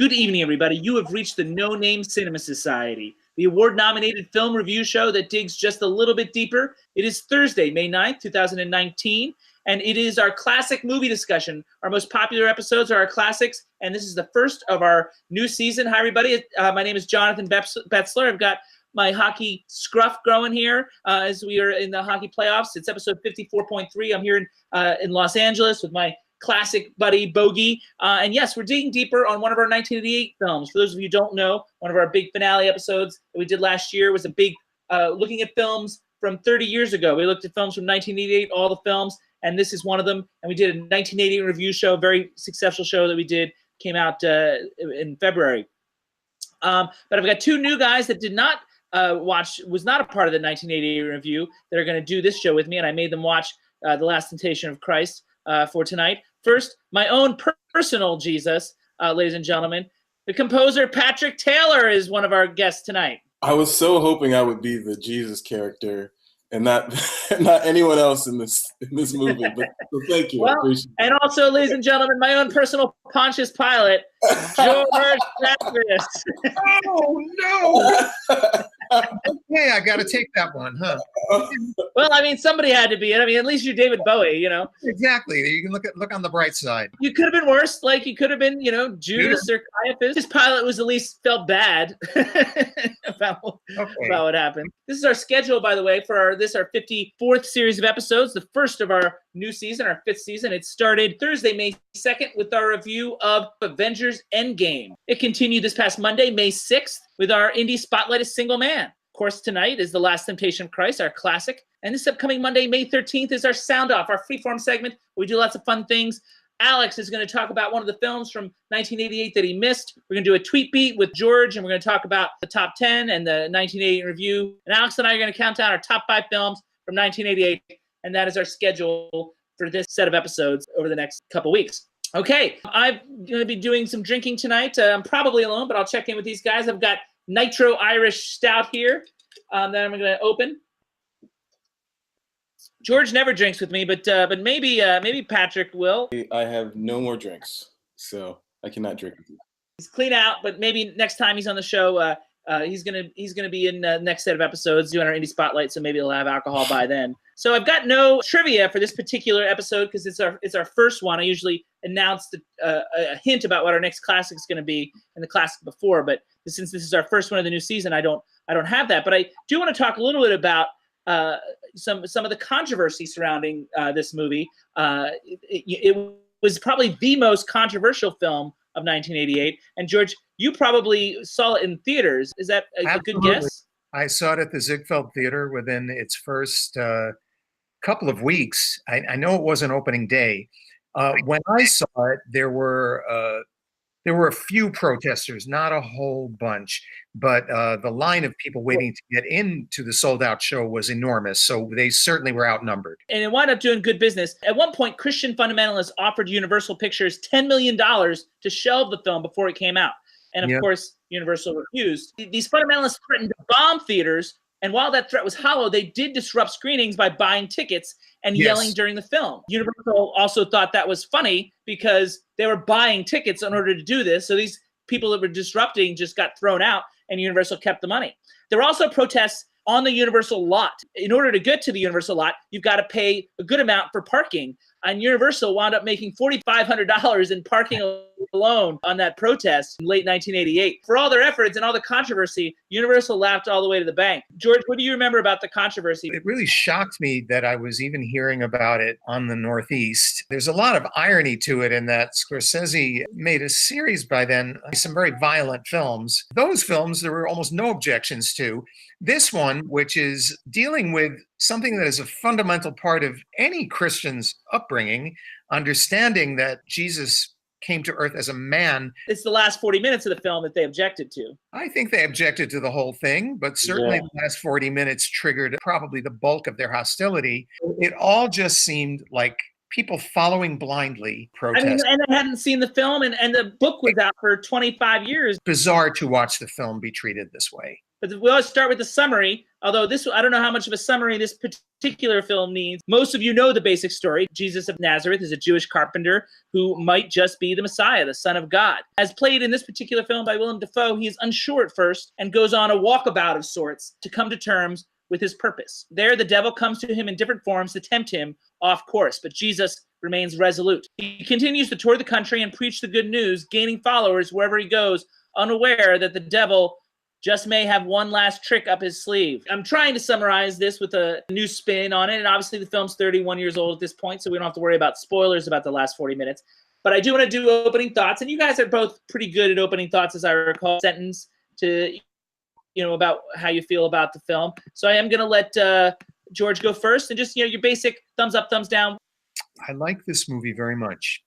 Good evening, everybody. You have reached the No Name Cinema Society, the award-nominated film review show that digs just a little bit deeper. It is Thursday, May 9th, 2019, and it is our classic movie discussion. Our most popular episodes are our classics, and this is the first of our new season. Hi, everybody. My name is Jonathan Betzler. I've got my hockey scruff growing here as we are in the hockey playoffs. It's episode 54.3. I'm here in Los Angeles with my classic buddy Bogey, and yes, we're digging deeper on one of our 1988 films. For those of you who don't know, one of our big finale episodes that we did last year was a big looking at films from 30 years ago. We looked at films from 1988, all the films, and this is one of them. And we did a 1988 review show, very successful show that we did, came out in February. But I've got two new guys that did not was not a part of the 1988 review that are going to do this show with me, and I made them watch The Last Temptation of Christ for tonight. First, my own personal Jesus, ladies and gentlemen. The composer Patrick Taylor is one of our guests tonight. I was so hoping I would be the Jesus character and not anyone else in this movie. But so thank you. Well, and also, ladies and gentlemen, my own personal Pontius Pilate, George Travis. Oh no! Okay, I got to take that one, huh? Well, I mean, somebody had to be it. I mean, at least you're David Bowie, you know. Exactly. You can look on the bright side. You could have been worse. Like you could have been, Judas or Caiaphas. His Pilate was at least felt bad about what happened. This is our schedule, by the way, for our 54th series of episodes, the first of our new season, our 5th season. It started Thursday, May 2nd, with our review of Avengers Endgame. It continued this past Monday, May 6th, with our indie spotlight, A Single Man. Of course, tonight is The Last Temptation of Christ, our classic. And this upcoming Monday, May 13th, is our Sound Off, our freeform segment. We do lots of fun things. Alex is going to talk about one of the films from 1988 that he missed. We're going to do a tweet beat with George, and we're going to talk about the top 10 and the 1988 review. And Alex and I are going to count down our top 5 films from 1988, and that is our schedule for this set of episodes over the next couple weeks. Okay, I'm going to be doing some drinking tonight. I'm probably alone, but I'll check in with these guys. I've got Nitro Irish Stout here that I'm going to open. George never drinks with me, but maybe Patrick will. I have no more drinks, so I cannot drink with you. He's clean out, but maybe next time he's on the show, he's gonna be in the next set of episodes doing our indie spotlight, so maybe he'll have alcohol by then. So I've got no trivia for this particular episode because it's our first one. I usually announce a hint about what our next classic is going to be in the classic before, but since this is our first one of the new season, I don't have that. But I do want to talk a little bit about some of the controversy surrounding this movie. It was probably the most controversial film of 1988. And George, you probably saw it in theaters. Is that a good guess? I saw it at the Ziegfeld Theater within its first couple of weeks. I know it wasn't opening day. When I saw it, there were a few protesters, not a whole bunch, but the line of people waiting to get into the sold-out show was enormous, so they certainly were outnumbered. And it wound up doing good business. At one point, Christian fundamentalists offered Universal Pictures $10 million to shelve the film before it came out. And of course, Universal refused. These fundamentalists threatened to bomb theaters, and while that threat was hollow, they did disrupt screenings by buying tickets and yelling during the film. Universal also thought that was funny because they were buying tickets in order to do this. So these people that were disrupting just got thrown out, and Universal kept the money. There were also protests on the Universal lot. In order to get to the Universal lot, you've got to pay a good amount for parking. And Universal wound up making $4,500 in parking alone on that protest in late 1988. For all their efforts and all the controversy, Universal laughed all the way to the bank. George, what do you remember about the controversy? It really shocked me that I was even hearing about it on the Northeast. There's a lot of irony to it in that Scorsese made a series by then, some very violent films. Those films, there were almost no objections to. This one, which is dealing with something that is a fundamental part of any Christian's upbringing, understanding that Jesus came to earth as a man. It's the last 40 minutes of the film that they objected to. I think they objected to the whole thing, but certainly the last 40 minutes triggered probably the bulk of their hostility. It all just seemed like people following blindly protest. I mean, and I hadn't seen the film, and the book was out for 25 years. Bizarre to watch the film be treated this way. But we always start with the summary, although I don't know how much of a summary this particular film needs. Most of you know the basic story. Jesus of Nazareth is a Jewish carpenter who might just be the Messiah, the Son of God. As played in this particular film by Willem Dafoe, he is unsure at first and goes on a walkabout of sorts to come to terms with his purpose. There, the devil comes to him in different forms to tempt him off course, but Jesus remains resolute. He continues to tour the country and preach the good news, gaining followers wherever he goes, unaware that the devil just may have one last trick up his sleeve. I'm trying to summarize this with a new spin on it, and obviously the film's 31 years old at this point, so we don't have to worry about spoilers about the last 40 minutes. But I do want to do opening thoughts, and you guys are both pretty good at opening thoughts, as I recall. Sentence to, about how you feel about the film. So I am going to let George go first, and just, your basic thumbs up, thumbs down. I like this movie very much.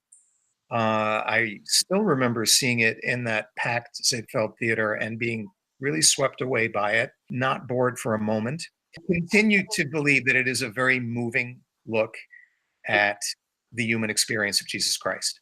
I still remember seeing it in that packed Ziegfeld Theater and being really swept away by it, not bored for a moment. I continue to believe that it is a very moving look at the human experience of Jesus Christ.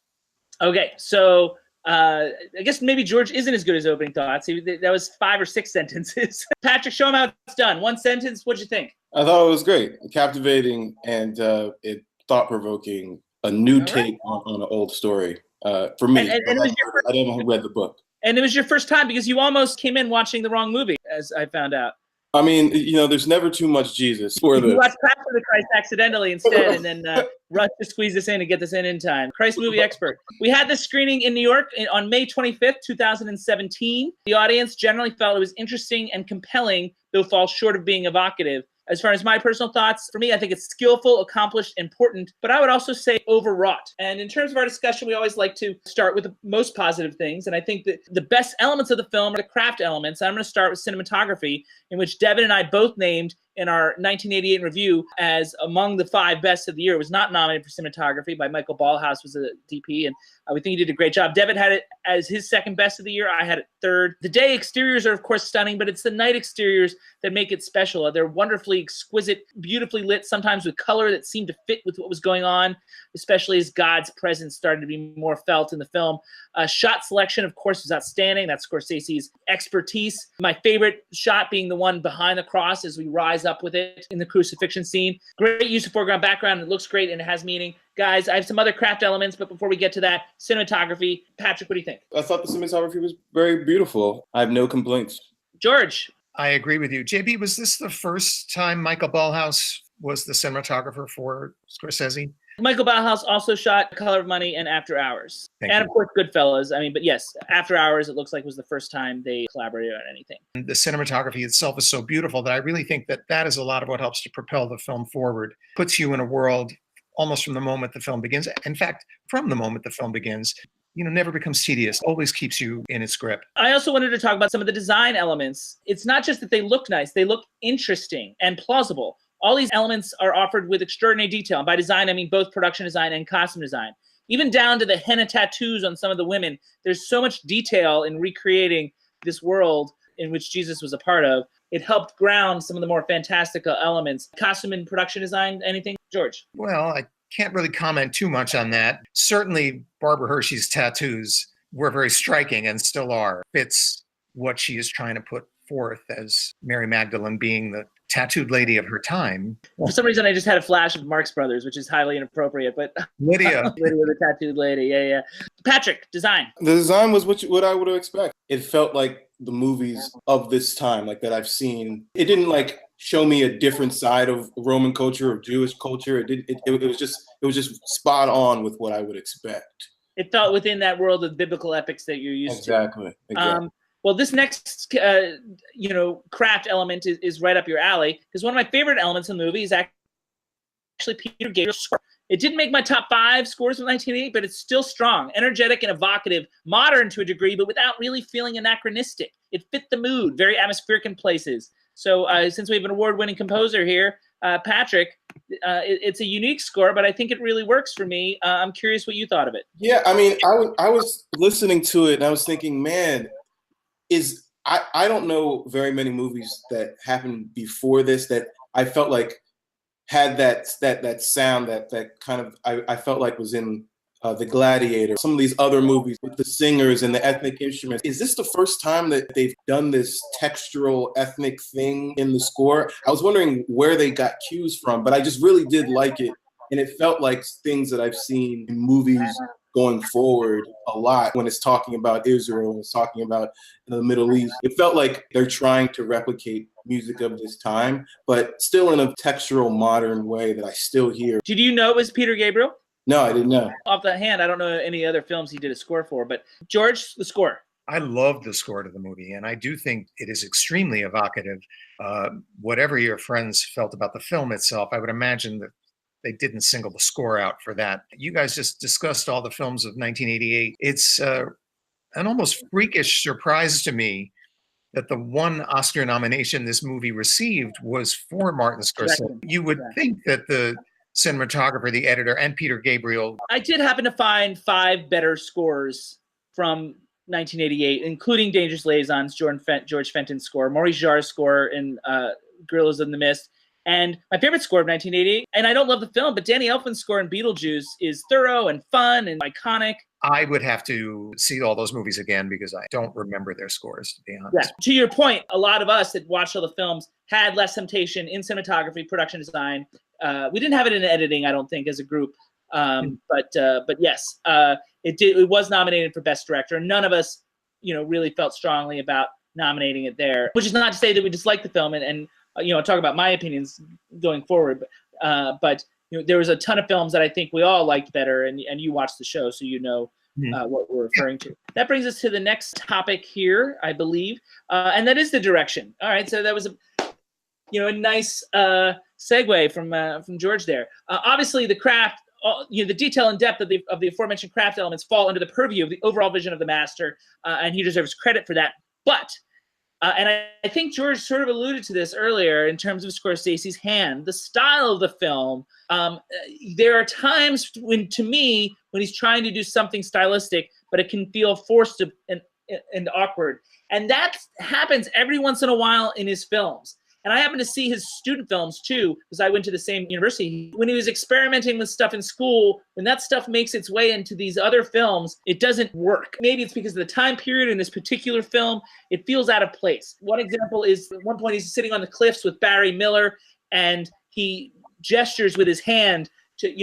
Okay, so I guess maybe George isn't as good as opening thoughts. That was 5 or 6 sentences. Patrick, show him how it's done. 1 sentence. What'd you think? I thought it was great, captivating, and it thought-provoking. A new take on an old story for me. And it was I didn't read the book. And it was your first time because you almost came in watching the wrong movie, as I found out. I mean, there's never too much Jesus for this. You watched Passion of the Christ accidentally instead, and then rushed to squeeze this in and get this in time. Christ movie expert. We had this screening in New York on May 25th, 2017. The audience generally felt it was interesting and compelling, though falls short of being evocative. As far as my personal thoughts, for me, I think it's skillful, accomplished, important, but I would also say overwrought. And in terms of our discussion, we always like to start with the most positive things. And I think that the best elements of the film are the craft elements. I'm going to start with cinematography, in which Devin and I both named in our 1988 review as among the 5 best of the year. It was not nominated for cinematography by Michael Ballhaus, was a DP, and we think he did a great job. Devin had it as his 2nd best of the year. I had it 3rd. The day exteriors are, of course, stunning, but it's the night exteriors that make it special. They're wonderfully exquisite, beautifully lit, sometimes with color that seemed to fit with what was going on, especially as God's presence started to be more felt in the film. Shot selection, of course, was outstanding. That's Scorsese's expertise. My favorite shot being the one behind the cross as we rise up with it in the crucifixion scene. Great use of foreground background. It looks great and it has meaning. Guys, I have some other craft elements, but before we get to that, cinematography. Patrick, what do you think? I thought the cinematography was very beautiful. I have no complaints. George? I agree with you. JB, was this the first time Michael Ballhaus was the cinematographer for Scorsese? Michael Ballhaus also shot Color of Money and After Hours. Of course, Goodfellas. But yes, After Hours, it looks like was the first time they collaborated on anything. The cinematography itself is so beautiful that I really think that is a lot of what helps to propel the film forward. Puts you in a world almost from the moment the film begins. In fact, from the moment the film begins, never becomes tedious, always keeps you in its grip. I also wanted to talk about some of the design elements. It's not just that they look nice, they look interesting and plausible. All these elements are offered with extraordinary detail. And by design, I mean both production design and costume design. Even down to the henna tattoos on some of the women. There's so much detail in recreating this world in which Jesus was a part of. It helped ground some of the more fantastical elements. Costume and production design, anything? George? Well, I can't really comment too much on that. Certainly, Barbara Hershey's tattoos were very striking and still are. Fits what she is trying to put forth as Mary Magdalene being the tattooed lady of her time. For some reason, I just had a flash of Marx Brothers, which is highly inappropriate, but Lydia. Lydia, the tattooed lady. Yeah. Patrick, design. The design was what I would expect. It felt like the movies of this time, like that I've seen. It didn't show me a different side of Roman culture or Jewish culture. It was just spot on with what I would expect. It felt within that world of biblical epics that you're used to. Exactly. Well, this next, craft element is right up your alley, because one of my favorite elements in the movie is actually Peter Gabriel's score. It didn't make my top 5 scores of 1988, but it's still strong, energetic and evocative, modern to a degree, but without really feeling anachronistic. It fit the mood, very atmospheric in places. So since we have an award-winning composer here, Patrick, it's a unique score, but I think it really works for me. I'm curious what you thought of it. Yeah, I was listening to it and I was thinking, man, I don't know very many movies that happened before this that I felt like had that sound that kind of I felt like was in The Gladiator, some of these other movies with the singers and the ethnic instruments. Is this the first time that they've done this textural ethnic thing in the score? I was wondering where they got cues from, but I just really did like it. And it felt like things that I've seen in movies going forward a lot when it's talking about Israel and it's talking about the Middle East. It felt like they're trying to replicate music of this time, but still in a textural, modern way that I still hear. Did you know it was Peter Gabriel? No, I didn't know. Off the hand, I don't know any other films he did a score for, but George, the score. I love the score to the movie, and I do think it is extremely evocative. Whatever your friends felt about the film itself, I would imagine that they didn't single the score out for that. You guys just discussed all the films of 1988. It's an almost freakish surprise to me that the one Oscar nomination this movie received was for Martin Scorsese. You would think that the cinematographer, the editor, and Peter Gabriel. I did happen to find 5 better scores from 1988, including Dangerous Liaisons, George Fenton's score, Maurice Jarre's score in Gorillas in the Mist, and my favorite score of 1988. And I don't love the film, but Danny Elfman's score in Beetlejuice is thorough and fun and iconic. I would have to see all those movies again because I don't remember their scores, to be honest. Yeah. To your point, a lot of us that watched all the films had less temptation in cinematography, production design. We didn't have it in editing, I don't think, as a group. But yes, it was nominated for Best Director. None of us, really felt strongly about nominating it there. Which is not to say that we dislike the film, and talk about my opinions going forward. But there was a ton of films that I think we all liked better, and you watched the show, so what we're referring to. That brings us to the next topic here, I believe, and that is the direction. All right, so that was a nice segue from George there. Obviously, the craft, the detail and depth of the aforementioned craft elements fall under the purview of the overall vision of the master, and he deserves credit for that. But and I think George sort of alluded to this earlier in terms of Scorsese's hand, the style of the film. There are times when he's trying to do something stylistic, but it can feel forced and awkward. And that happens every once in a while in his films. And I happen to see his student films too, because I went to the same university. When he was experimenting with stuff in school, when that stuff makes its way into these other films, it doesn't work. Maybe it's because of the time period in this particular film, it feels out of place. One example is at one point he's sitting on the cliffs with Barry Miller, and he gestures with his hand to,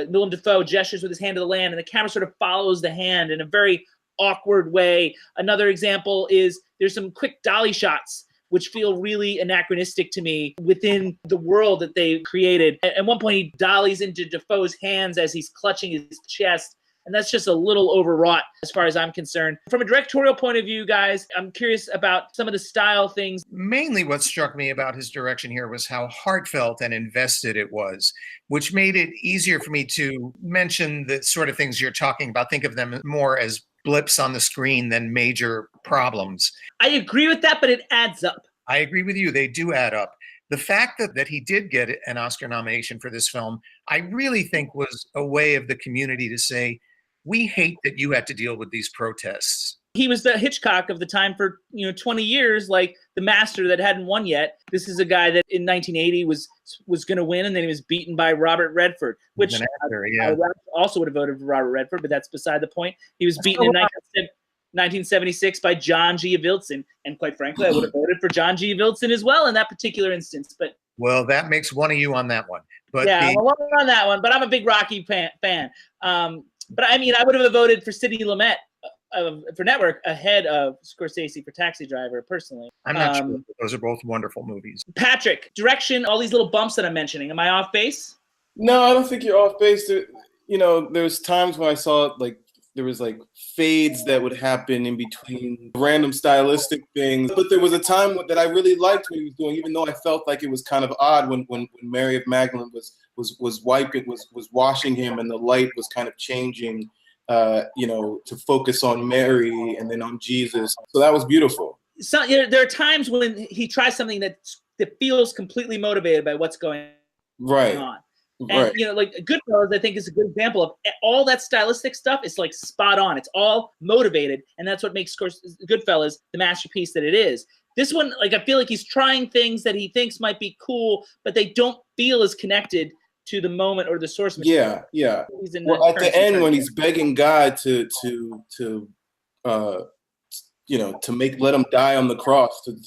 Willem Dafoe gestures with his hand to the land, and the camera sort of follows the hand in a very awkward way. Another example is there's some quick dolly shots which feel really anachronistic to me within the world that they created. At one point, he dollies into Dafoe's hands as he's clutching his chest, and that's just a little overwrought as far as I'm concerned. From a directorial point of view, guys, I'm curious about some of the style things. Mainly what struck me about his direction here was how heartfelt and invested it was, which made it easier for me to mention the sort of things you're talking about, think of them more as blips on the screen than major problems. I agree with that, but it adds up. I agree with you. They do add up. The fact that he did get an Oscar nomination for this film, I really think was a way of the community to say, we hate that you had to deal with these protests. He was the Hitchcock of the time for 20 years, like the master that hadn't won yet. This is a guy that in 1980 was going to win, and then he was beaten by Robert Redford, which I also would have voted for Robert Redford, but that's beside the point. He was beaten in 1976 by John G. Avildsen, and quite frankly, I would have voted for John G. Avildsen as well in that particular instance. But that makes one of you on that one. But yeah, I'm alone on that one. But I'm a big Rocky fan. But I mean, I would have voted for Sidney Lumet for Network ahead of Scorsese for Taxi Driver, personally. I'm not sure. Those are both wonderful movies. Patrick, direction, all these little bumps that I'm mentioning. Am I off base? No, I don't think you're off base. There's times when I saw there was fades that would happen in between random stylistic things. But there was a time that I really liked what he was doing, even though I felt like it was kind of odd when Mary of Magdalene was washing him and the light was kind of changing. To focus on Mary and then on Jesus. So that was beautiful. So there are times when he tries something that feels completely motivated by what's going on. And, Goodfellas, I think, is a good example of all that stylistic stuff is spot on. It's all motivated. And that's what makes Goodfellas the masterpiece that it is. This one, I feel like he's trying things that he thinks might be cool, but they don't feel as connected to the moment or the source material. Yeah. He's in Well, at the end when currency. he's begging God to uh, let him die on the cross, and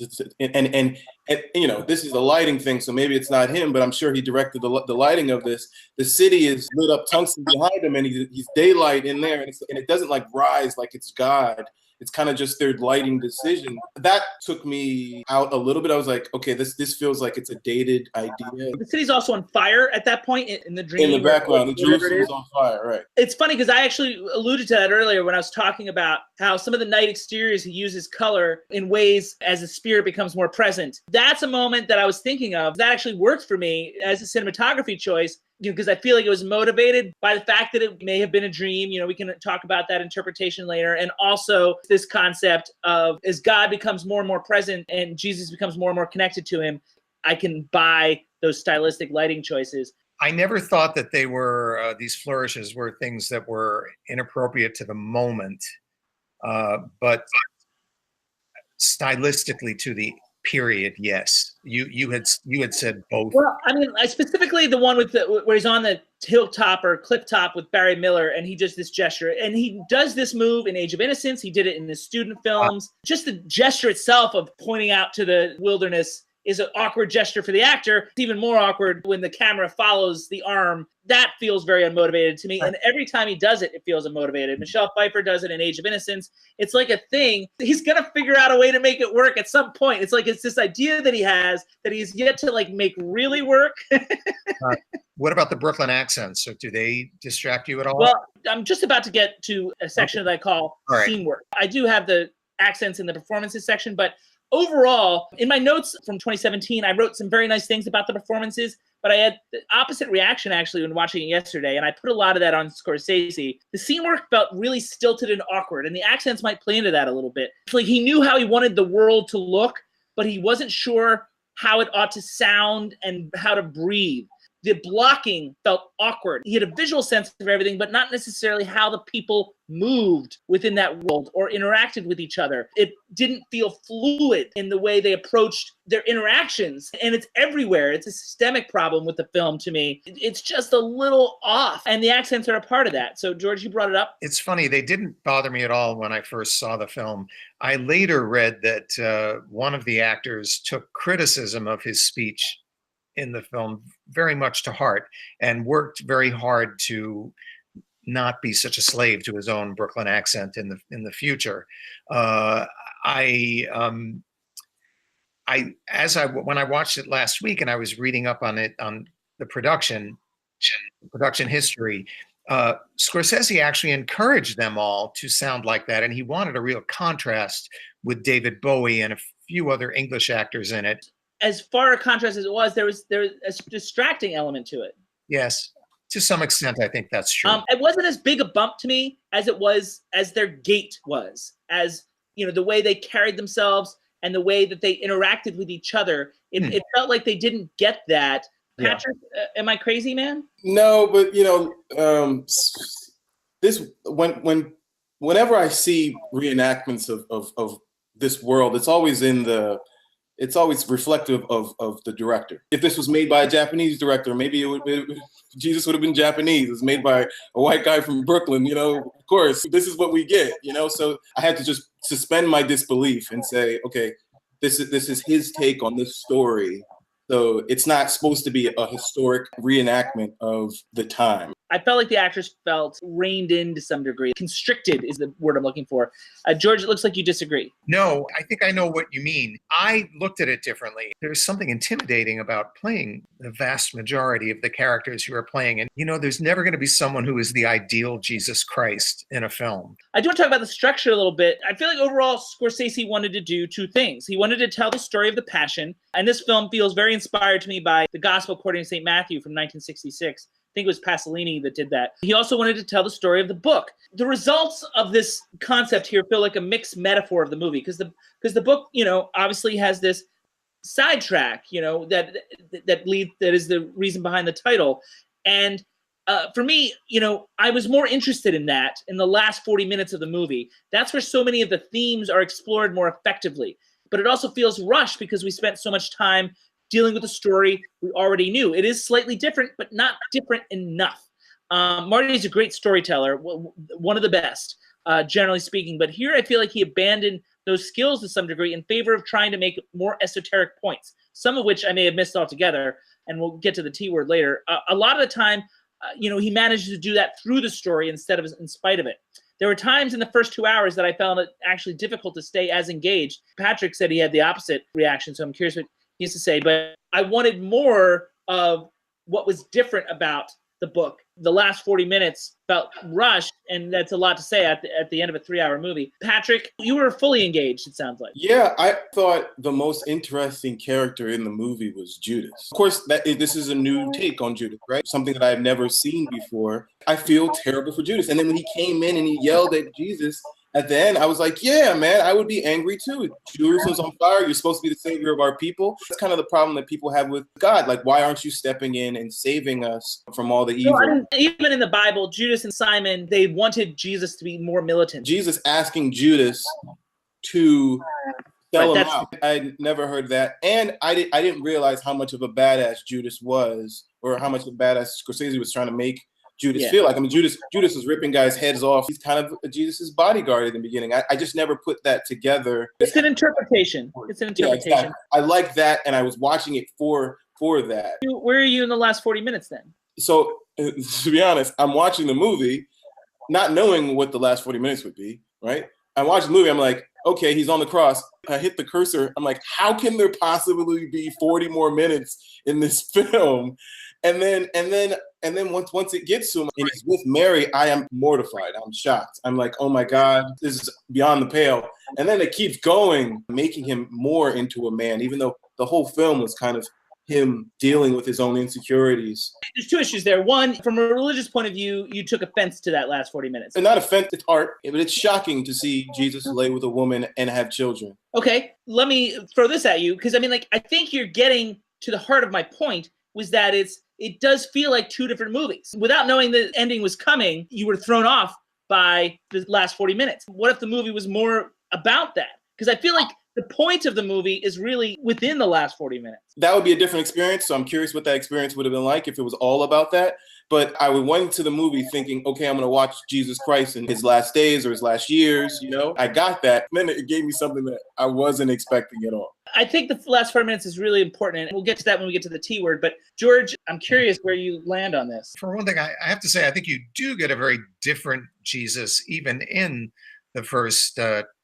this is a lighting thing, so maybe it's not him, but I'm sure he directed the lighting of this. The city is lit up tungsten behind him, and he's daylight in there, and it doesn't like rise like it's God. It's kind of just their lighting decision. That took me out a little bit. I was like, okay, this feels like it's a dated idea. The city's also on fire at that point in the dream. In the background, the Jerusalem's on fire, right? It's funny because I actually alluded to that earlier when I was talking about how some of the night exteriors he uses color in ways as the spirit becomes more present. That's a moment that I was thinking of. That actually worked for me as a cinematography choice, because I feel like it was motivated by the fact that it may have been a dream. We can talk about that interpretation later. And also this concept of as God becomes more and more present and Jesus becomes more and more connected to him, I can buy those stylistic lighting choices. I never thought that they were, these flourishes were things that were inappropriate to the moment, but stylistically to the period, yes. You had said both. Well, I mean, specifically the one with where he's on the hilltop or cliff top with Barry Miller, and he does this gesture, and he does this move in Age of Innocence. He did it in his student films. Just the gesture itself of pointing out to the wilderness is an awkward gesture for the actor. It's even more awkward when the camera follows the arm. That feels very unmotivated to me. And every time he does it, it feels unmotivated. Michelle Pfeiffer does it in Age of Innocence. It's like a thing. He's going to figure out a way to make it work at some point. It's like it's this idea that he has that he's yet to like make really work. What about the Brooklyn accents? So do they distract you at all? Well, I'm just about to get to a section that I call scene work. I do have the accents in the performances section, but overall, in my notes from 2017, I wrote some very nice things about the performances, but I had the opposite reaction actually when watching it yesterday, and I put a lot of that on Scorsese. The scene work felt really stilted and awkward, and the accents might play into that a little bit. It's like he knew how he wanted the world to look, but he wasn't sure how it ought to sound and how to breathe. The blocking felt awkward. He had a visual sense of everything, but not necessarily how the people moved within that world or interacted with each other. It didn't feel fluid in the way they approached their interactions. And it's everywhere. It's a systemic problem with the film to me. It's just a little off. And the accents are a part of that. So, George, you brought it up. It's funny. They didn't bother me at all when I first saw the film. I later read that one of the actors took criticism of his speech in the film very much to heart and worked very hard to not be such a slave to his own Brooklyn accent in the future. When I watched it last week and I was reading up on it, on the production history, Scorsese actually encouraged them all to sound like that, and he wanted a real contrast with David Bowie and a few other English actors in it. As far a contrast as it was, there was a distracting element to it. Yes, to some extent, I think that's true. It wasn't as big a bump to me as it was, as their gait was, as the way they carried themselves and the way that they interacted with each other. It felt like they didn't get that. Patrick, am I crazy, man? No, but this whenever I see reenactments of this world, it's always reflective of the director. If this was made by a Japanese director, maybe Jesus would have been Japanese. It's made by a white guy from Brooklyn, of course, this is what we get, So I had to just suspend my disbelief and say, okay, this is his take on this story. So it's not supposed to be a historic reenactment of the time. I felt like the actors felt reined in to some degree. Constricted is the word I'm looking for. George, it looks like you disagree. No, I think I know what you mean. I looked at it differently. There's something intimidating about playing the vast majority of the characters you are playing. And, there's never going to be someone who is the ideal Jesus Christ in a film. I do want to talk about the structure a little bit. I feel like overall Scorsese wanted to do two things. He wanted to tell the story of the Passion, and this film feels very inspired to me by the Gospel according to St. Matthew from 1966. I think it was Pasolini that did that. He also wanted to tell the story of the book. The results of this concept here feel like a mixed metaphor of the movie because the book, obviously has this sidetrack, that is the reason behind the title. And for me, I was more interested in that in the last 40 minutes of the movie. That's where so many of the themes are explored more effectively. But it also feels rushed because we spent so much time dealing with a story we already knew. It is slightly different, but not different enough. Marty's a great storyteller, one of the best, generally speaking. But here I feel like he abandoned those skills to some degree in favor of trying to make more esoteric points, some of which I may have missed altogether, and we'll get to the T word later. A lot of the time, he managed to do that through the story instead of in spite of it. There were times in the first 2 hours that I found it actually difficult to stay as engaged. Patrick said he had the opposite reaction, so I'm curious what he has to say. But I wanted more of what was different about the book. The last 40 minutes felt rushed, and that's a lot to say at the end of a 3-hour movie. Patrick, you were fully engaged, it sounds like. Yeah, I thought the most interesting character in the movie was Judas. Of course, this is a new take on Judas, right? Something that I've never seen before. I feel terrible for Judas. And then when he came in and he yelled at Jesus at the end, I was like, yeah, man, I would be angry too. Jerusalem's on fire. You're supposed to be the savior of our people. That's kind of the problem that people have with God. Like, why aren't you stepping in and saving us from all the evil? So, even in the Bible, Judas and Simon, they wanted Jesus to be more militant. Jesus asking Judas to sell him out. I never heard that. And I didn't realize how much of a badass Judas was, or how much of a badass Scorsese was trying to make Judas feel like. I mean, Judas was ripping guys' heads off. He's kind of Jesus's bodyguard in the beginning. I just never put that together. It's an interpretation. It's an interpretation. Yeah, exactly. I like that, and I was watching it for that. Where are you in the last 40 minutes then? So, to be honest, I'm watching the movie, not knowing what the last 40 minutes would be, right? I'm watching the movie, I'm like, okay, he's on the cross. I hit the cursor. I'm like, how can there possibly be 40 more minutes in this film? And then once it gets to him and he's with Mary, I am mortified. I'm shocked. I'm like, oh my God, this is beyond the pale. And then it keeps going, making him more into a man, even though the whole film was kind of him dealing with his own insecurities. There's two issues there. One, from a religious point of view, you took offense to that last 40 minutes. And not offense, it's art, but it's shocking to see Jesus lay with a woman and have children. Okay, let me throw this at you, because I think you're getting to the heart of my point, was that it does feel like two different movies. Without knowing the ending was coming, you were thrown off by the last 40 minutes. What if the movie was more about that? Because I feel like the point of the movie is really within the last 40 minutes. That would be a different experience. So I'm curious what that experience would have been like if it was all about that. But I went into the movie thinking, okay, I'm going to watch Jesus Christ in his last days or his last years. I got that. And then it gave me something that I wasn't expecting at all. I think the last 40 minutes is really important, and we'll get to that when we get to the T word. But George, I'm curious where you land on this. For one thing, I have to say, I think you do get a very different Jesus, even in the first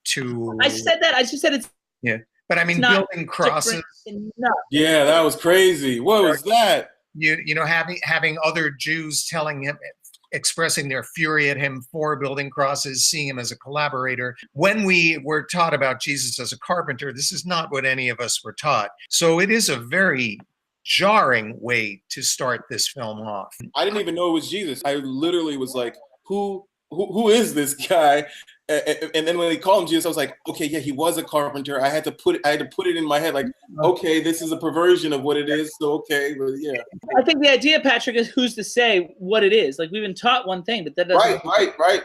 two. I said that. I just said it's. Yeah. But I mean, building crosses. Yeah, that was crazy. What was that? Having other Jews telling him, expressing their fury at him for building crosses, seeing him as a collaborator. When we were taught about Jesus as a carpenter, this is not what any of us were taught. So it is a very jarring way to start this film off. I didn't even know it was Jesus. I literally was like, who is this guy? And then when they called him Jesus, I was like, okay, yeah, he was a carpenter. I had to put it in my head, like, okay, this is a perversion of what it is. So okay, but yeah. I think the idea, Patrick, is who's to say what it is. Like, we've been taught one thing, but that doesn't. Right.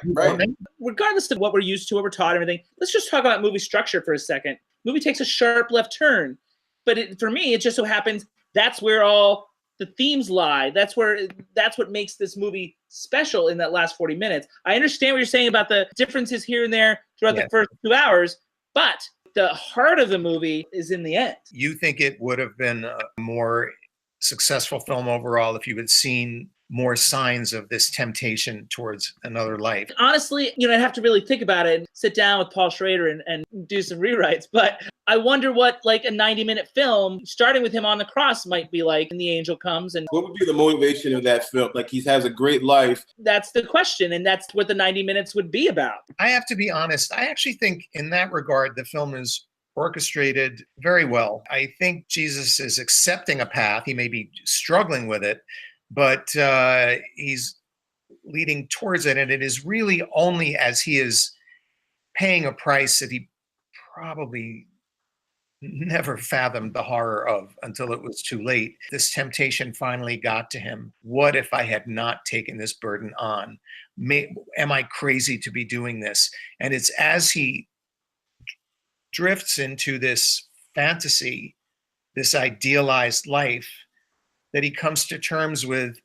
Regardless of what we're used to, what we're taught, everything. Let's just talk about movie structure for a second. Movie takes a sharp left turn, but for me, it just so happens that's where all the themes lie. That's what makes this movie special in that last 40 minutes. I understand what you're saying about the differences here and there throughout the first 2 hours, but the heart of the movie is in the end. You think it would have been a more successful film overall if you had seen more signs of this temptation towards another life? Honestly, I'd have to really think about it and sit down with Paul Schrader and do some rewrites. But I wonder what like a 90-minute film starting with him on the cross might be like, and the angel comes. And what would be the motivation of that film? Like, he has a great life. That's the question, and that's what the 90 minutes would be about. I have to be honest. I actually think in that regard, the film is orchestrated very well. I think Jesus is accepting a path. He may be struggling with it, but he's leading towards it. And it is really only as he is paying a price that he probably never fathomed the horror of until it was too late. This temptation finally got to him. What if I had not taken this burden on? Am I crazy to be doing this? And it's as he drifts into this fantasy this idealized life, that he comes to terms with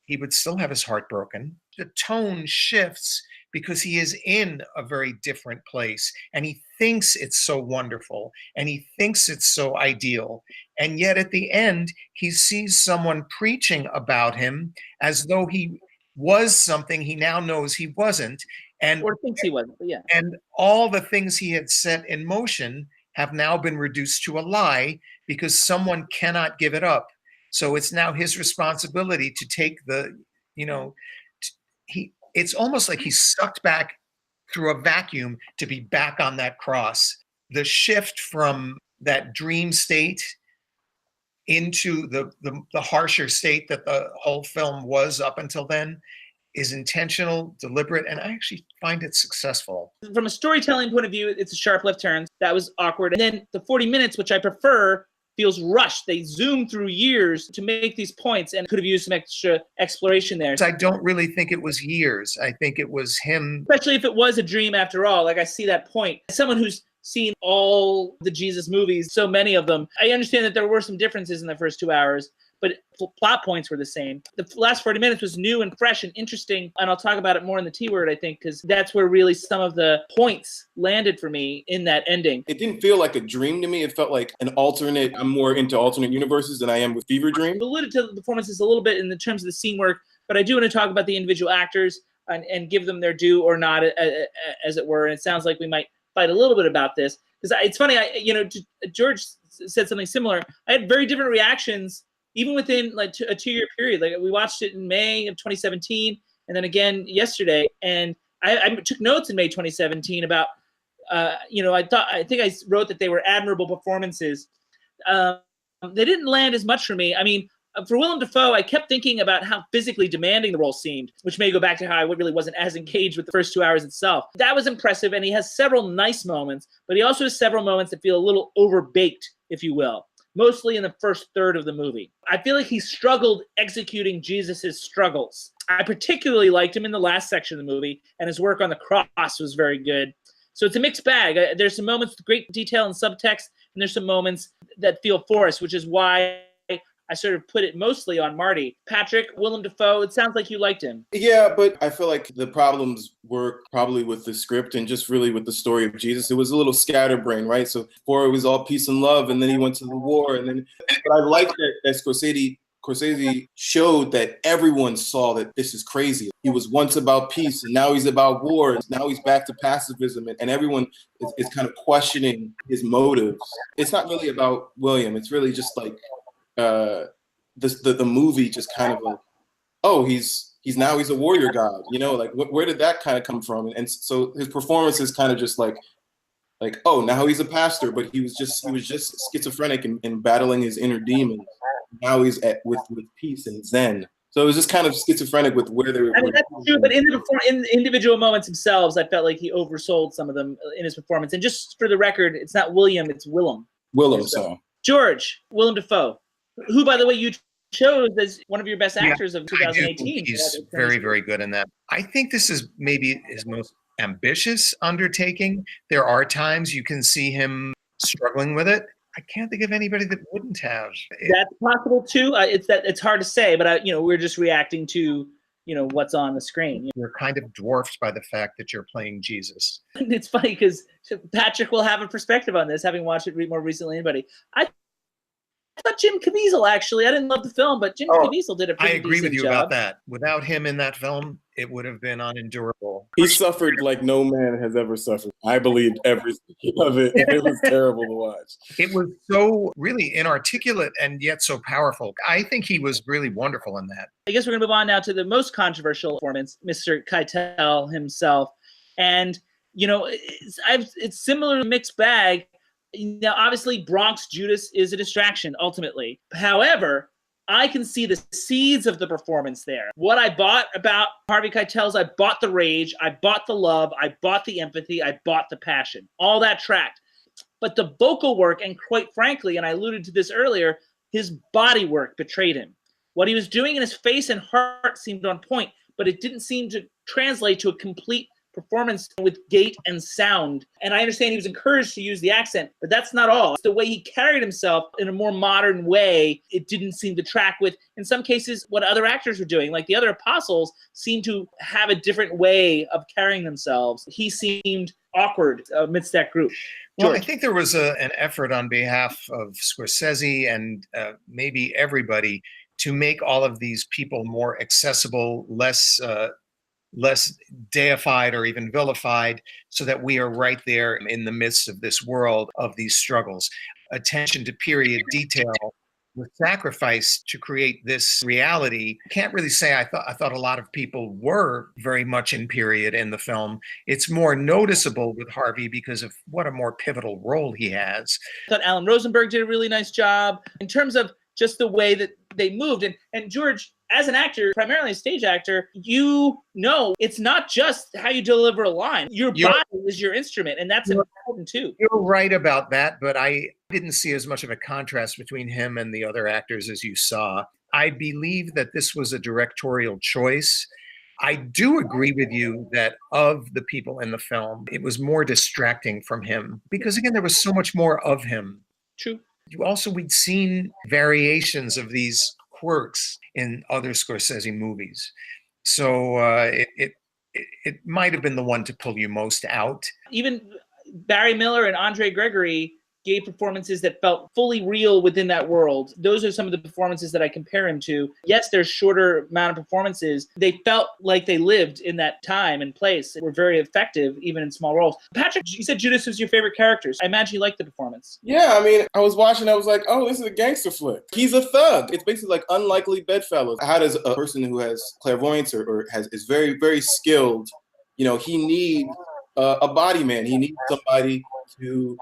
he would still have his heart broken. The tone shifts because he is in a very different place and he thinks it's so wonderful and he thinks it's so ideal. And yet at the end, he sees someone preaching about him as though he was something he now knows he wasn't. And Or thinks he wasn't, but yeah. and all the things he had set in motion have now been reduced to a lie because someone cannot give it up. So it's now his responsibility to take the, it's almost like he's sucked back through a vacuum to be back on that cross. The shift from that dream state into the harsher state that the whole film was up until then is intentional, deliberate, and I actually find it successful. From a storytelling point of view, it's a sharp left turn. That was awkward. And then the 40 minutes, which I prefer, feels rushed. They zoom through years to make these points and could have used some extra exploration there. I don't really think it was years. I think it was him. Especially if it was a dream after all. Like, I see that point. As someone who's seen all the Jesus movies, so many of them, I understand that there were some differences in the first 2 hours, but plot points were the same. The last 40 minutes was new and fresh and interesting, and I'll talk about it more in the T word, I think, because that's where really some of the points landed for me in that ending. It didn't feel like a dream to me. It felt like an alternate. I'm more into alternate universes than I am with Fever Dream. I've alluded to the performances a little bit in the terms of the scene work, but I do want to talk about the individual actors and give them their due or not, as it were. And it sounds like we might fight a little bit about this, because it's funny. George said something similar. I had very different reactions even within like a 2-year period. Like, we watched it in May of 2017 and then again yesterday. And I took notes in May 2017 about, I think I wrote that they were admirable performances. They didn't land as much for me. I mean, for Willem Dafoe, I kept thinking about how physically demanding the role seemed, which may go back to how I really wasn't as engaged with the first 2 hours itself. That was impressive, and he has several nice moments, but he also has several moments that feel a little overbaked, if you will, mostly in the first third of the movie. I feel like he struggled executing Jesus's struggles. I particularly liked him in the last section of the movie, and his work on the cross was very good. So it's a mixed bag. There's some moments with great detail and subtext, and there's some moments that feel forced, which is why I sort of put it mostly on Marty. Patrick, Willem Dafoe, it sounds like you liked him. Yeah, but I feel like the problems were probably with the script and just really with the story of Jesus. It was a little scatterbrained, right? So before it was all peace and love, and then he went to the war. But I like that Scorsese showed that everyone saw that this is crazy. He was once about peace, and now he's about war, and now he's back to pacifism, and everyone is kind of questioning his motives. It's not really about William. It's really just like the movie just kind of he's a warrior god, like where did that kind of come from? And so his performance is kind of just like now he's a pastor, but he was just schizophrenic and battling his inner demons. Now he's with peace and zen. So it was just kind of schizophrenic with where they were. I mean, that's true, but in the individual moments themselves, I felt like he oversold some of them in his performance. And just for the record, it's not William, it's Willem. So George, Willem Dafoe, who, by the way, you chose as one of your best actors of 2018. He's very, very good in that. I think this is maybe his most ambitious undertaking. There are times you can see him struggling with it. I can't think of anybody that wouldn't have. That's possible too. It's hard to say, but we're just reacting to what's on the screen. You're kind of dwarfed by the fact that you're playing Jesus. It's funny because Patrick will have a perspective on this, having watched it more recently than anybody. I thought Jim Caviezel, actually, I didn't love the film, but Jim Caviezel did a pretty decent job. I agree with you about that. Without him in that film, it would have been unendurable. He suffered like no man has ever suffered. I believed every second of it. It was terrible to watch. It was so really inarticulate and yet so powerful. I think he was really wonderful in that. I guess we're going to move on now to the most controversial performance, Mr. Keitel himself. And, it's similar mixed bag. Now, obviously, Bronx Judas is a distraction, ultimately. However, I can see the seeds of the performance there. What I bought about Harvey Keitel's, I bought the rage, I bought the love, I bought the empathy, I bought the passion. All that tracked. But the vocal work, and quite frankly, and I alluded to this earlier, his body work betrayed him. What he was doing in his face and heart seemed on point, but it didn't seem to translate to a complete performance with gait and sound. And I understand he was encouraged to use the accent, but that's not all. It's the way he carried himself in a more modern way. It didn't seem to track with, in some cases, what other actors were doing. Like the other apostles seemed to have a different way of carrying themselves. He seemed awkward amidst that group. Well, George. I think there was an effort on behalf of Scorsese and maybe everybody to make all of these people more accessible, less deified or even vilified, so that we are right there in the midst of this world of these struggles. Attention to period detail, the sacrifice to create this reality. Can't really say I thought a lot of people were very much in period in the film. It's more noticeable with Harvey because of what a more pivotal role he has. I thought Alan Rosenberg did a really nice job in terms of just the way that they moved. And George, as an actor, primarily a stage actor, you know it's not just how you deliver a line. Your body is your instrument, and that's important too. You're right about that, but I didn't see as much of a contrast between him and the other actors as you saw. I believe that this was a directorial choice. I do agree with you that of the people in the film, it was more distracting from him because, again, there was so much more of him. True. We'd seen variations of these quirks in other Scorsese movies. So it might have been the one to pull you most out. Even Barry Miller and Andre Gregory gave performances that felt fully real within that world. Those are some of the performances that I compare him to. Yes, there's shorter amount of performances. They felt like they lived in that time and place. They were very effective, even in small roles. Patrick, you said Judas was your favorite character. I imagine you liked the performance. Yeah, I mean, I was watching, I was like, oh, this is a gangster flick. He's a thug. It's basically like Unlikely Bedfellows. How does a person who has clairvoyance or is very, very skilled, he needs a body man. He needs somebody to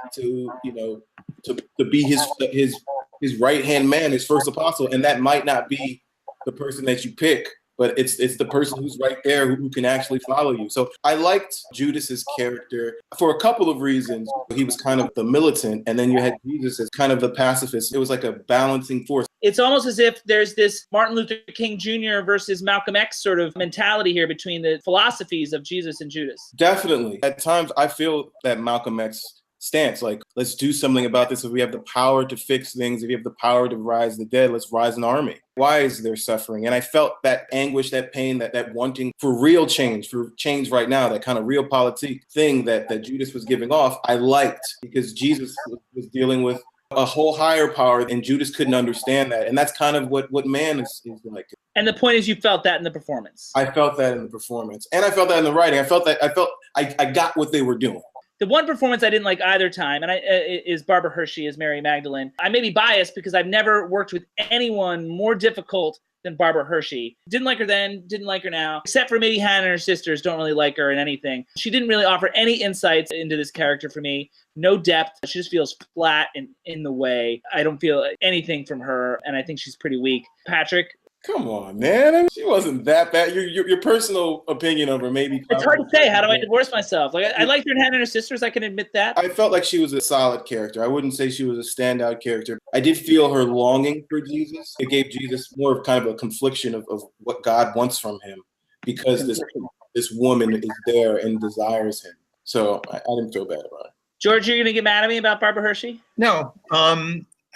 be his right hand man, his first apostle, and that might not be the person that you pick, but it's the person who's right there who can actually follow you. So I liked Judas's character for a couple of reasons. He was kind of the militant, and then you had Jesus as kind of the pacifist. It was like a balancing force. It's almost as if there's this Martin Luther King Jr. versus Malcolm X sort of mentality here between the philosophies of Jesus and Judas. Definitely. At times, I feel that Malcolm X stance, like, let's do something about this. If we have the power to fix things, if you have the power to rise the dead, let's rise an army. Why is there suffering? And I felt that anguish, that pain, that wanting for real change, for change right now, that kind of real politique thing that Judas was giving off, I liked, because Jesus was dealing with a whole higher power, and Judas couldn't understand that. And that's kind of what man is like. And the point is, you felt that in the performance. I felt that in the performance. And I felt that in the writing. I got what they were doing. The one performance I didn't like either time is Barbara Hershey as Mary Magdalene. I may be biased because I've never worked with anyone more difficult than Barbara Hershey. Didn't like her then, didn't like her now, except for maybe Hannah and her sisters don't really like her in anything. She didn't really offer any insights into this character for me. No depth. She just feels flat and in the way. I don't feel anything from her, and I think she's pretty weak. Patrick? Come on, man. I mean, she wasn't that bad. Your personal opinion of her maybe. It's hard to say. How do I divorce myself? Like I liked her in Hannah and her sisters. I can admit that. I felt like she was a solid character. I wouldn't say she was a standout character. I did feel her longing for Jesus. It gave Jesus more of kind of a confliction of what God wants from him, because this woman is there and desires him. So I didn't feel bad about it. George, you're going to get mad at me about Barbara Hershey? No.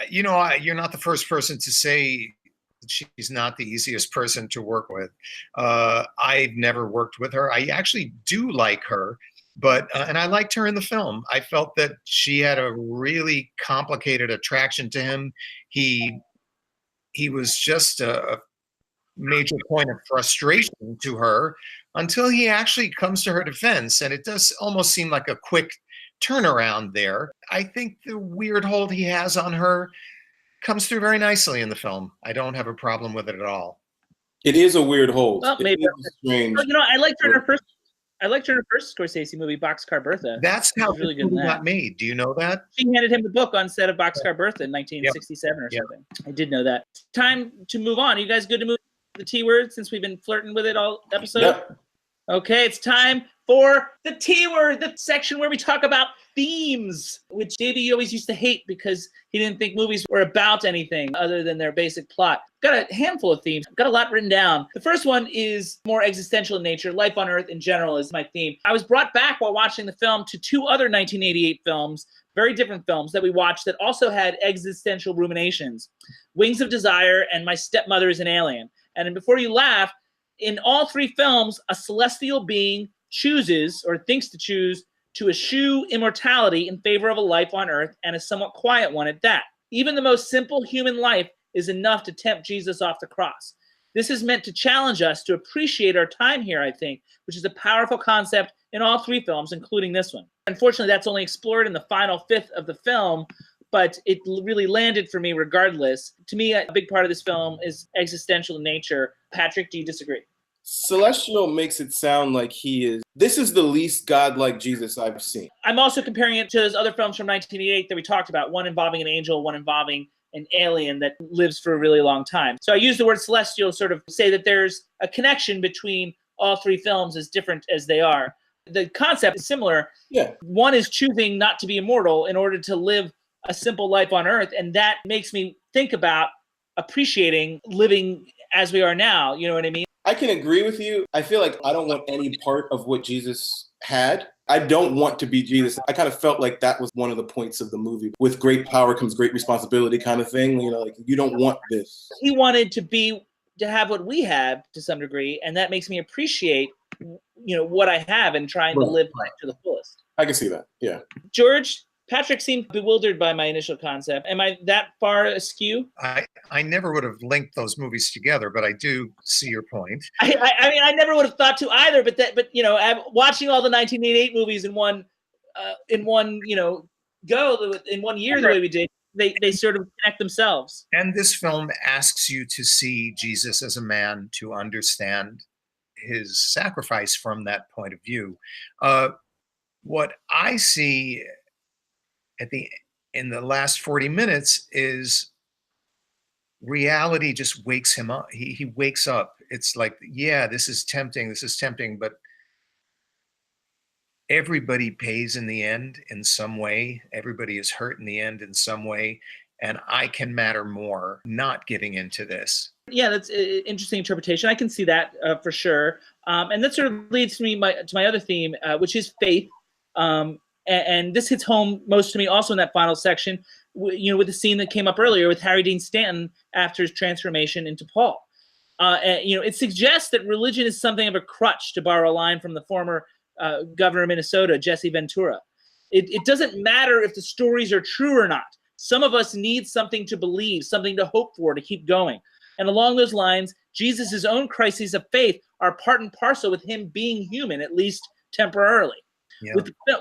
You're not the first person to say she's not the easiest person to work with. I've never worked with her. I actually do like her, but and I liked her in the film. I felt that she had a really complicated attraction to him. He was just a major point of frustration to her until he actually comes to her defense, and it does almost seem like a quick turnaround there. I think the weird hold he has on her comes through very nicely in the film. I don't have a problem with it at all. It is a weird hold. Well, maybe. Strange. I liked her in her first Scorsese movie, Boxcar Bertha. That's how really good got made. Do you know that? She handed him the book on set of Boxcar Bertha in 1967 or something. I did know that. Time to move on. Are you guys good to move the T word since we've been flirting with it all episode? Yep. Okay, it's time for the T word, the section where we talk about themes, which Davey always used to hate because he didn't think movies were about anything other than their basic plot. Got a handful of themes, got a lot written down. The first one is more existential in nature. Life on Earth in general is my theme. I was brought back while watching the film to two other 1988 films, very different films that we watched that also had existential ruminations. Wings of Desire and My Stepmother is an Alien. And before you laugh, in all three films, a celestial being chooses or thinks to choose to eschew immortality in favor of a life on Earth, and a somewhat quiet one at that. Even the most simple human life is enough to tempt Jesus off the cross. This is meant to challenge us to appreciate our time here, I think, which is a powerful concept in all three films, including this one. Unfortunately, that's only explored in the final fifth of the film, but it really landed for me regardless. To me, a big part of this film is existential in nature. Patrick, do you disagree? Celestial makes it sound like this is the least godlike Jesus I've seen. I'm also comparing it to those other films from 1988 that we talked about, one involving an angel, one involving an alien that lives for a really long time. So I use the word celestial to sort of say that there's a connection between all three films, as different as they are. The concept is similar. Yeah. One is choosing not to be immortal in order to live a simple life on Earth, and that makes me think about appreciating living as we are now. You know what I mean? I can agree with you. I feel like I don't want any part of what Jesus had. I don't want to be Jesus. I kind of felt like that was one of the points of the movie. With great power comes great responsibility kind of thing. You know, like you don't want this. He wanted to have what we have to some degree, and that makes me appreciate, what I have and trying to live life to the fullest. I can see that. Yeah. George, Patrick seemed bewildered by my initial concept. Am I that far askew? I never would have linked those movies together, but I do see your point. I mean, I never would have thought to either. But watching all the 1988 movies in one go in 1 year the way we did, they sort of connect themselves. And this film asks you to see Jesus as a man, to understand his sacrifice from that point of view. What I see in the last 40 minutes is reality just wakes him up. He wakes up. It's like, yeah, this is tempting, but everybody pays in the end in some way. Everybody is hurt in the end in some way. And I can matter more not getting into this. Yeah, that's an interesting interpretation. I can see that for sure. And that sort of leads me to my other theme, which is faith. And this hits home most to me also in that final section, with the scene that came up earlier with Harry Dean Stanton after his transformation into Paul. It suggests that religion is something of a crutch, to borrow a line from the former governor of Minnesota, Jesse Ventura. It doesn't matter if the stories are true or not. Some of us need something to believe, something to hope for, to keep going. And along those lines, Jesus' own crises of faith are part and parcel with him being human, at least temporarily. Yeah.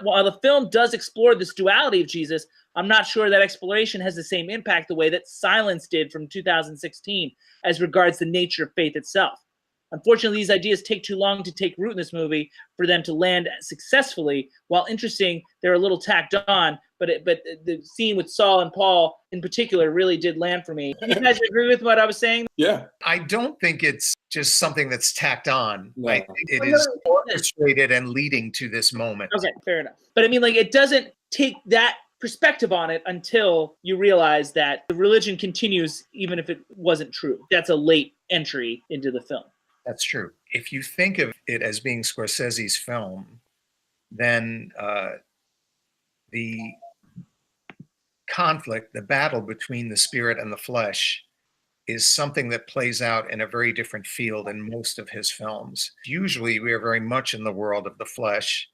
While the film does explore this duality of Jesus, I'm not sure that exploration has the same impact the way that Silence did from 2016 as regards the nature of faith itself. Unfortunately, these ideas take too long to take root in this movie for them to land successfully. While interesting, they're a little tacked on, but the scene with Saul and Paul in particular really did land for me. You guys agree with what I was saying? Yeah. I don't think it's just something that's tacked on. No. I think it is orchestrated and leading to this moment. Okay, fair enough. But I mean, it doesn't take that perspective on it until you realize that the religion continues even if it wasn't true. That's a late entry into the film. That's true. If you think of it as being Scorsese's film, then the conflict, the battle between the spirit and the flesh is something that plays out in a very different field in most of his films. Usually we are very much in the world of the flesh,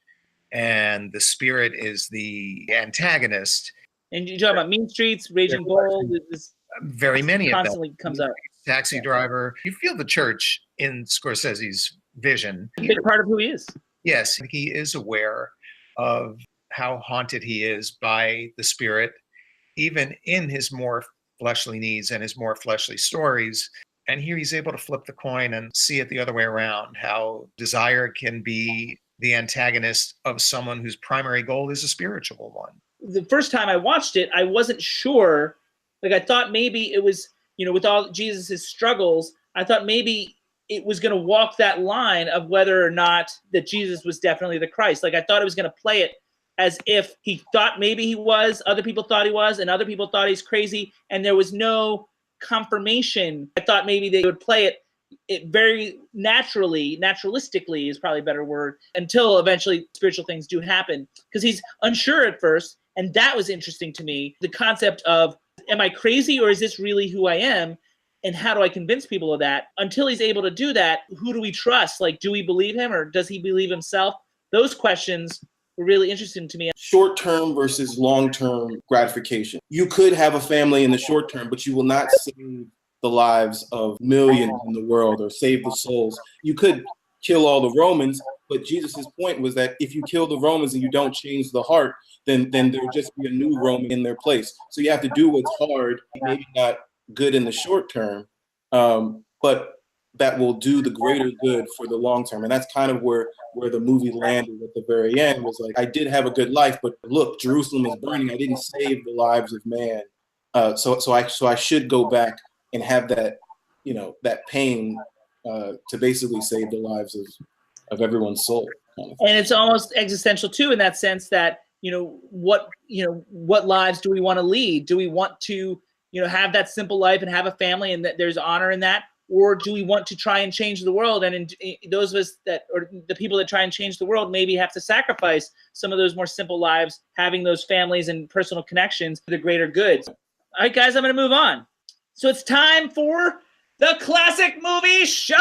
and the spirit is the antagonist. And you talk about Mean Streets, Raging Bull. Very many of them constantly comes up. Taxi Driver. You feel the church in Scorsese's vision. A big part of who he is. Yes, he is aware of how haunted he is by the spirit, even in his more fleshly needs and his more fleshly stories. And here he's able to flip the coin and see it the other way around, how desire can be the antagonist of someone whose primary goal is a spiritual one. The first time I watched it, I wasn't sure. I thought maybe it was, with all Jesus' struggles, I thought maybe it was going to walk that line of whether or not that Jesus was definitely the Christ. Like I thought it was going to play it as if he thought maybe he was, other people thought he was, and other people thought he's crazy, and there was no confirmation. I thought maybe they would play it very naturalistically is probably a better word, until eventually spiritual things do happen, because he's unsure at first, and that was interesting to me. The concept of, am I crazy or is this really who I am? And how do I convince people of that? Until he's able to do that, who do we trust? Like, do we believe him or does he believe himself? Those questions were really interesting to me. Short-term versus long-term gratification. You could have a family in the short term, but you will not save the lives of millions in the world or save the souls. You could kill all the Romans, but Jesus's point was that if you kill the Romans and you don't change the heart, then there'll just be a new Roman in their place. So you have to do what's hard, maybe not good in the short term, but that will do the greater good for the long term. And that's kind of where the movie landed at the very end, was like, I did have a good life, but look, Jerusalem is burning. I didn't save the lives of man. So I should go back and have that, that pain to basically save the lives of everyone's soul. Kind of. And it's almost existential too, in that sense that, what lives do we want to lead? Do we want to, have that simple life and have a family and that there's honor in that? Or do we want to try and change the world? And those of us or the people that try and change the world, maybe have to sacrifice some of those more simple lives, having those families and personal connections for the greater good. All right, guys, I'm going to move on. So it's time for the Classic Movie Showdown!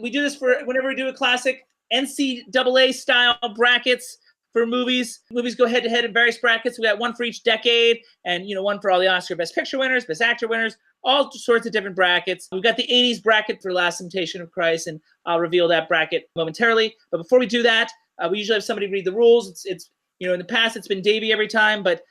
We do this for whenever we do a classic NCAA style brackets for movies. Movies go head to head in various brackets. We got one for each decade, and one for all the Oscar Best Picture winners, Best Actor winners, all sorts of different brackets. We've got the 80s bracket for Last Temptation of Christ, and I'll reveal that bracket momentarily. But before we do that, we usually have somebody read the rules. It's in the past it's been Davey every time, but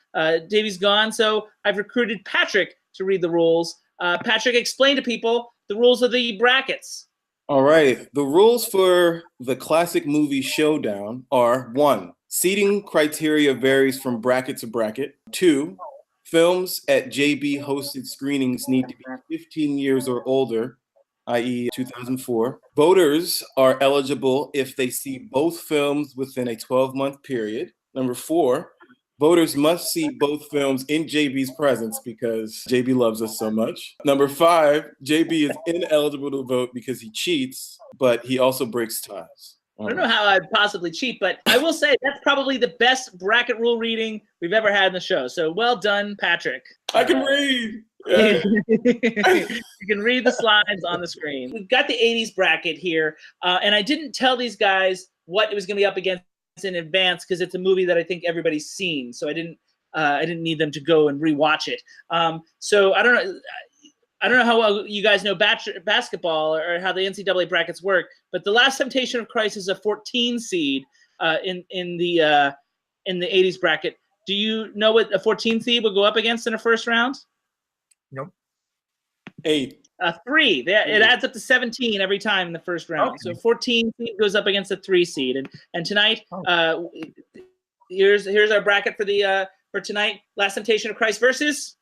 Davey's gone, so I've recruited Patrick to read the rules. Patrick, explain to people the rules of the brackets. All right. The rules for the Classic Movie Showdown are: 1, seating criteria varies from bracket to bracket. 2, films at JB hosted screenings need to be 15 years or older, i.e. 2004. Voters are eligible if they see both films within a 12-month period. Number 4, voters must see both films in JB's presence because JB loves us so much. Number 5, JB is ineligible to vote because he cheats, but he also breaks ties. I don't know how I'd possibly cheat, but I will say that's probably the best bracket rule reading we've ever had in the show. So well done, Patrick. I can read. Yeah. You can read the slides on the screen. We've got the 80s bracket here, and I didn't tell these guys what it was going to be up against in advance because it's a movie that I think everybody's seen, so I didn't need them to go and rewatch it. So I don't know how well you guys know basketball or how the NCAA brackets work, but the Last Temptation of Christ is a 14 seed in the 80s bracket. Do you know what a 14 seed will go up against in a first round? Nope. 8. 3. It adds up to 17 every time in the first round. Okay. So 14 seed goes up against a 3 seed, and tonight, here's our bracket for tonight: Last Temptation of Christ versus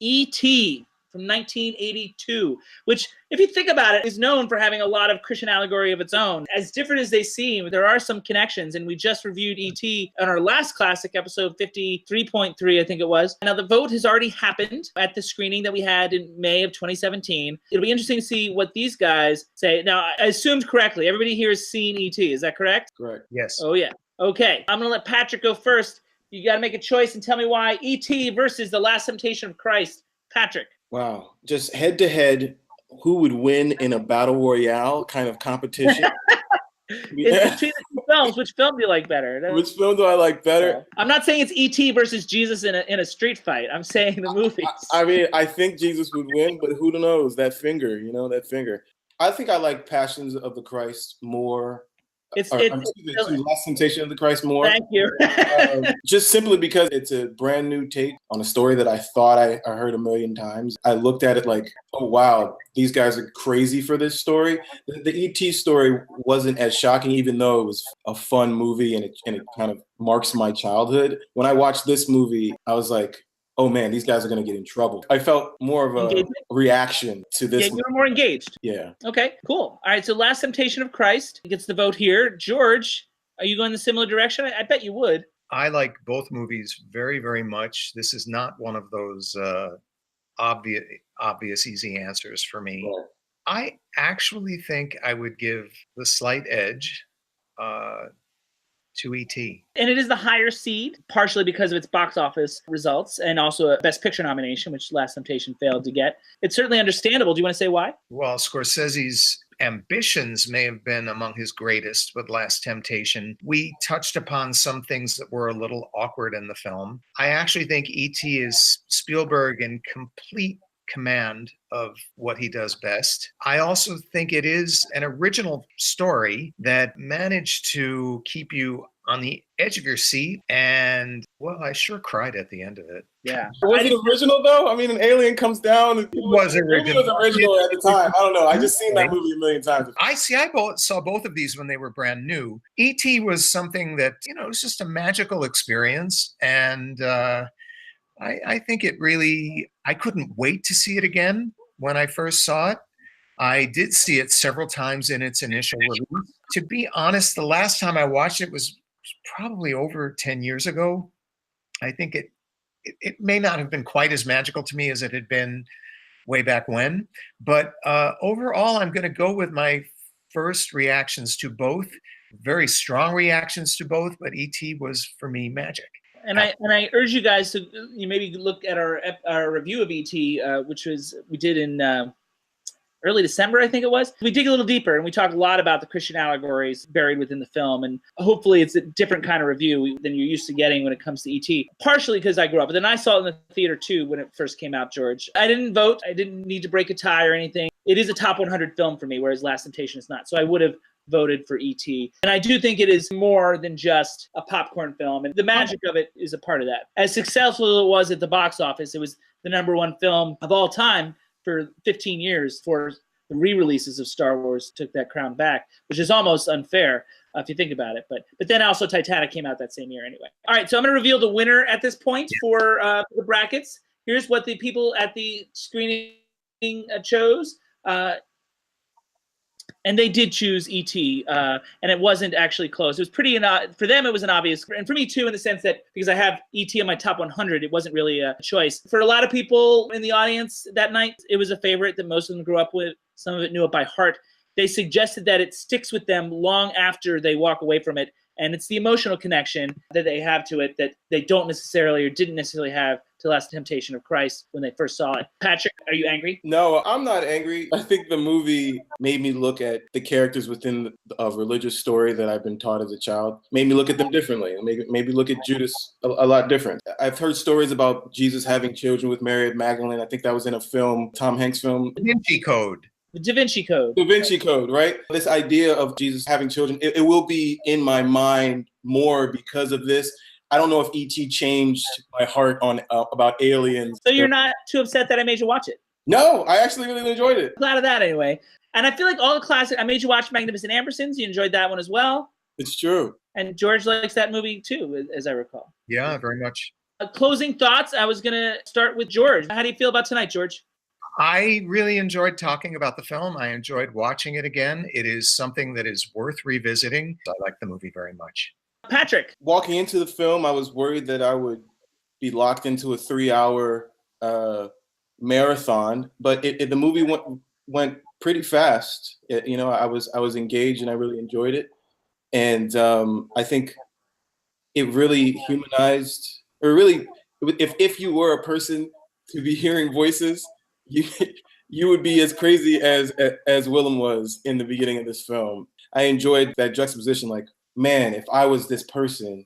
E.T. from 1982, which, if you think about it, is known for having a lot of Christian allegory of its own. As different as they seem, there are some connections, and we just reviewed E.T. on our last classic episode, 53.3, I think it was. Now, the vote has already happened at the screening that we had in May of 2017. It'll be interesting to see what these guys say. Now, I assumed correctly, everybody here has seen E.T., is that correct? Correct. Yes. Oh, yeah. Okay, I'm going to let Patrick go first. You got to make a choice and tell me why E.T. versus The Last Temptation of Christ. Patrick. Wow. Just head to head, who would win in a battle royale kind of competition? It's between the two films. Which film do you like better? Which film do I like better? I'm not saying it's E.T. versus Jesus in a street fight. I'm saying the movies. I mean, I think Jesus would win, but who knows? That finger, that finger. I think I like Passions of the Christ more. Last Temptation of the Christ more. Thank you. Just simply because it's a brand new take on a story that I thought I heard a million times. I looked at it like, oh, wow, these guys are crazy for this story. The E.T. story wasn't as shocking, even though it was a fun movie and it kind of marks my childhood. When I watched this movie, I was like, oh man, these guys are going to get in trouble. I felt more of a Engagement? reaction to this. Yeah, you were more engaged. Yeah. Okay, cool. All right, so Last Temptation of Christ gets the vote here. George, are you going the similar direction? I bet you would. I like both movies very, very much. This is not one of those obvious easy answers for me. Right. I actually think I would give the slight edge to E.T. And it is the higher seed, partially because of its box office results and also a Best Picture nomination, which Last Temptation failed to get. It's certainly understandable. Do you want to say why? Well, Scorsese's ambitions may have been among his greatest with Last Temptation. We touched upon some things that were a little awkward in the film. I actually think E.T. is Spielberg in complete command of what he does best. I also think it is an original story that managed to keep you on the edge of your seat, and well, I sure cried at the end of it. Yeah. Was it original though? I mean, an alien comes down. It was original. It was original at the time. I don't know. I just seen that movie a million times. I saw both of these when they were brand new. E.T. was something that, it was just a magical experience, and I think it really, I couldn't wait to see it again when I first saw it. I did see it several times in its initial release. To be honest, the last time I watched it was probably over 10 years ago. I think it may not have been quite as magical to me as it had been way back when. But overall, I'm going to go with my first reactions to both. Very strong reactions to both, but E.T. was, for me, magic. And I urge you guys to maybe look at our review of E.T., which we did in early December, I think it was. We dig a little deeper and we talk a lot about the Christian allegories buried within the film. And hopefully it's a different kind of review than you're used to getting when it comes to E.T. Partially because I grew up, but then I saw it in the theater too when it first came out, George. I didn't vote. I didn't need to break a tie or anything. It is a top 100 film for me, whereas Last Temptation is not. So I would have voted for E.T. And I do think it is more than just a popcorn film. And the magic of it is a part of that. As successful as it was at the box office, it was the #1 film of all time for 15 years for the re-releases of Star Wars took that crown back, which is almost unfair if you think about it. But then also Titanic came out that same year anyway. All right, so I'm going to reveal the winner at this point for the brackets. Here's what the people at the screening chose. And they did choose E.T., and it wasn't actually close. It was pretty, for them, it was an obvious, and for me too, in the sense that because I have E.T. on my top 100, it wasn't really a choice. For a lot of people in the audience that night, it was a favorite that most of them grew up with. Some of it knew it by heart. They suggested that it sticks with them long after they walk away from it. And it's the emotional connection that they have to it that they don't necessarily or didn't necessarily have to Last Temptation of Christ when they first saw it. Patrick, are you angry? No, I'm not angry. I think the movie made me look at the characters within a religious story that I've been taught as a child. Made me look at them differently. Maybe look at Judas a lot different. I've heard stories about Jesus having children with Mary Magdalene. I think that was in a film, Tom Hanks film. Da Vinci Code. The Da Vinci Code. Da Vinci Code, right? This idea of Jesus having children, it will be in my mind more because of this. I don't know if E.T. changed my heart on about aliens. So you're not too upset that I made you watch it? No, I actually really enjoyed it. Glad of that anyway. And I feel like all the classic, I made you watch Magnificent Ambersons. You enjoyed that one as well. It's true. And George likes that movie too, as I recall. Yeah, very much. Closing thoughts, I was going to start with George. How do you feel about tonight, George? I really enjoyed talking about the film. I enjoyed watching it again. It is something that is worth revisiting. I like the movie very much. Patrick. Walking into the film, I was worried that I would be locked into a 3-hour marathon, but the movie went pretty fast. I was engaged and I really enjoyed it. And I think it really humanized, or really, if you were a person to be hearing voices, you would be as crazy as Willem was in the beginning of this film. I enjoyed that juxtaposition, like, man, if I was this person,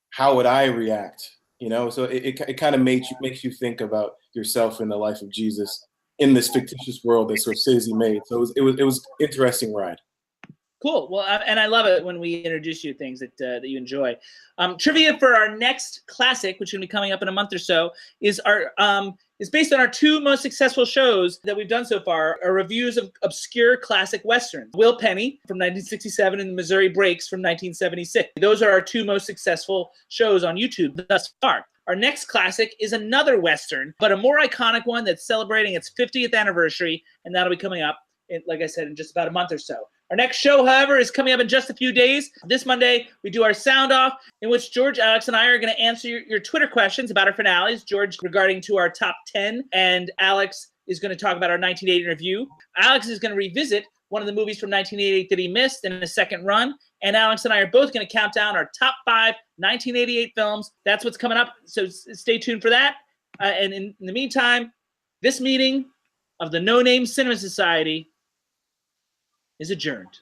how would I react? So it kind of makes you think about yourself in the life of Jesus in this fictitious world that Scorsese made. So it was interesting ride. Cool. Well, and I love it when we introduce you to things that you enjoy. Trivia for our next classic, which is going to be coming up in a month or so, is based on our 2 most successful shows that we've done so far, are reviews of obscure classic westerns. Will Penny from 1967 and Missouri Breaks from 1976. Those are our 2 most successful shows on YouTube thus far. Our next classic is another Western, but a more iconic one that's celebrating its 50th anniversary, and that'll be coming up, like I said, in just about a month or so. Our next show, however, is coming up in just a few days. This Monday, we do our sound off, in which George, Alex, and I are going to answer your Twitter questions about our finales. George regarding to our top 10, and Alex is going to talk about our 1980 review. Alex is going to revisit one of the movies from 1988 that he missed in a second run. And Alex and I are both going to count down our top 5 1988 films. That's what's coming up, so stay tuned for that. And in the meantime, this meeting of the No Name Cinema Society is adjourned.